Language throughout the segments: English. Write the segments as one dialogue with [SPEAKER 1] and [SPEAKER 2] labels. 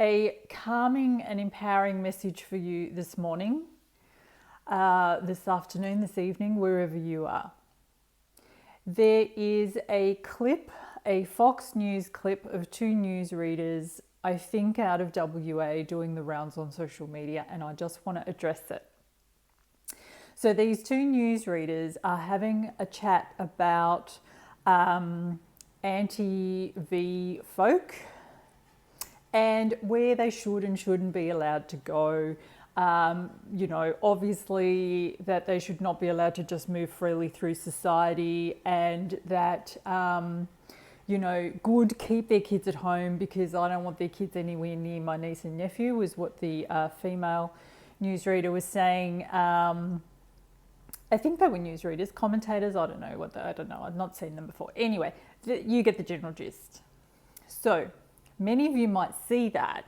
[SPEAKER 1] A calming and empowering message for you this morning, this afternoon, this evening, wherever you are. There is a clip, a Fox News clip of two newsreaders, I think out of WA, doing the rounds on social media, and I just want to address it. So these two newsreaders are having a chat about anti-V folk and where they should and shouldn't be allowed to go. Obviously that they should not be allowed to just move freely through society, and that, good, keep their kids at home because I don't want their kids anywhere near my niece and nephew, was what the female newsreader was saying. I think they were newsreaders, commentators, I don't know, I've not seen them before. Anyway, you get the general gist. So, many of you might see that.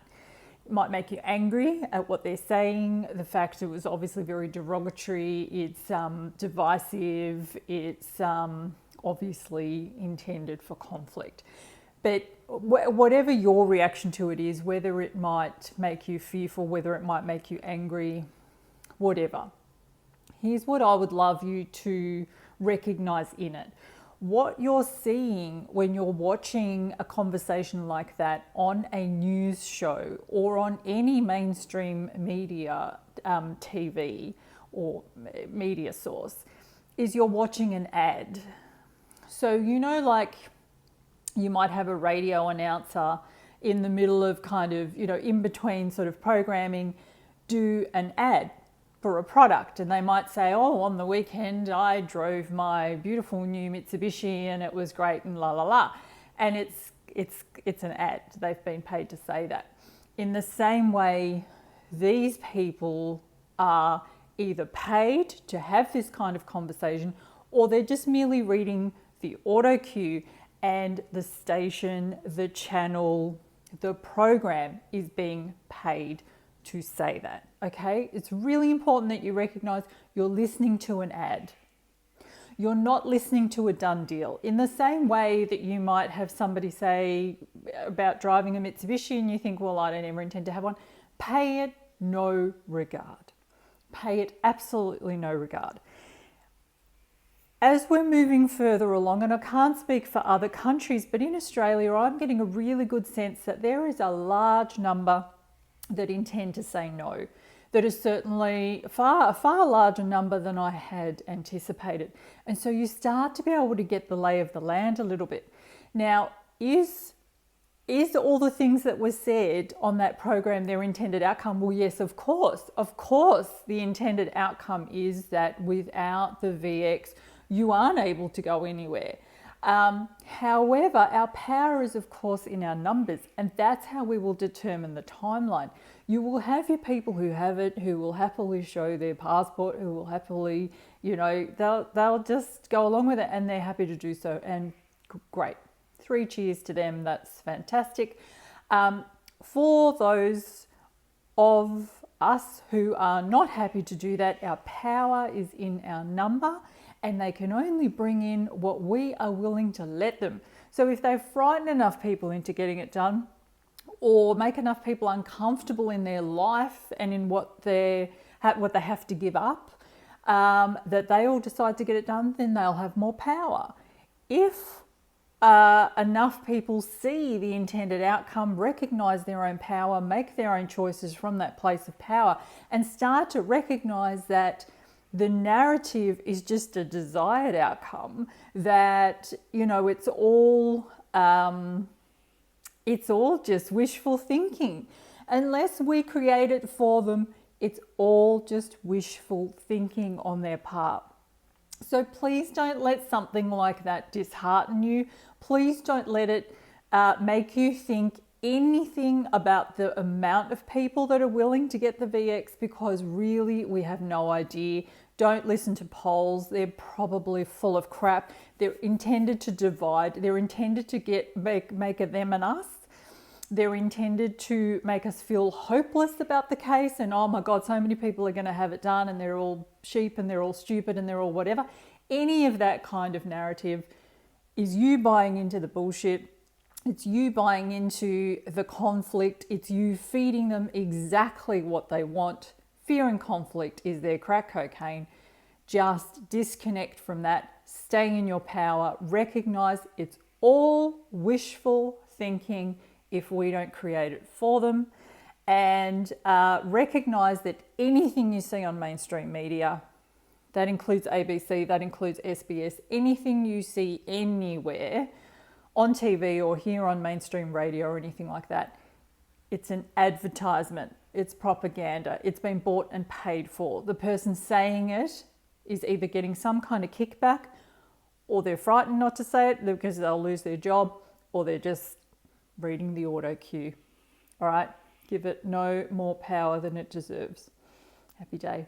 [SPEAKER 1] It might make you angry at what they're saying. The fact it was obviously very derogatory, it's divisive, it's obviously intended for conflict. But whatever your reaction to it is, whether it might make you fearful, whether it might make you angry, whatever. Here's what I would love you to recognize in it. What you're seeing when you're watching a conversation like that on a news show or on any mainstream media, TV or media source, is you're watching an ad. So, like you might have a radio announcer in the middle of in between sort of programming, do an ad for a product, and they might say, on the weekend I drove my beautiful new Mitsubishi and it was great and la la la, and it's an ad. They've been paid to say that. In the same way, these people are either paid to have this kind of conversation, or they're just merely reading the auto cue, and the station, the channel, the program is being paid to say that, okay? It's really important that you recognize you're listening to an ad. You're not listening to a done deal. In the same way that you might have somebody say about driving a Mitsubishi and you think, well, I don't ever intend to have one. Pay it no regard. Pay it absolutely no regard. As we're moving further along, and I can't speak for other countries, but in Australia, I'm getting a really good sense that there is a large number that intend to say no. That is certainly a far larger number than I had anticipated. And so you start to be able to get the lay of the land a little bit. Now, is all the things that were said on that program their intended outcome? Well, yes, of course. Of course, the intended outcome is that without the VX, you aren't able to go anywhere. However, our power is, of course, in our numbers, and that's how we will determine the timeline. You will have your people who have it, who will happily show their passport, who will happily, they'll just go along with it, and they're happy to do so. And great, 3 cheers to them. That's fantastic. For those of us who are not happy to do that, our power is in our number, and they can only bring in what we are willing to let them. So if they frighten enough people into getting it done, or make enough people uncomfortable in their life and in what they have to give up, that they all decide to get it done, then they'll have more power. If enough people see the intended outcome, recognize their own power, make their own choices from that place of power, and start to recognize that the narrative is just a desired outcome, that, it's all just wishful thinking. Unless we create it for them, it's all just wishful thinking on their part. So please don't let something like that dishearten you. Please don't let it make you think anything about the amount of people that are willing to get the VX, because really we have no idea. Don't listen to polls. They're probably full of crap. They're intended to divide. They're intended to make a them and us. They're intended to make us feel hopeless about the case and, oh my God, so many people are going to have it done and they're all sheep and they're all stupid and they're all whatever. Any of that kind of narrative is you buying into the bullshit. It's you buying into the conflict. It's you feeding them exactly what they want. Fear and conflict is their crack cocaine. Just disconnect from that. Stay in your power. Recognize it's all wishful thinking if we don't create it for them. And recognize that anything you see on mainstream media, that includes ABC, that includes SBS, anything you see anywhere on TV or here on mainstream radio or anything like that, it's an advertisement, it's propaganda, it's been bought and paid for. The person saying it is either getting some kind of kickback, or they're frightened not to say it because they'll lose their job, or they're just reading the auto cue. All right, give it no more power than it deserves. Happy day.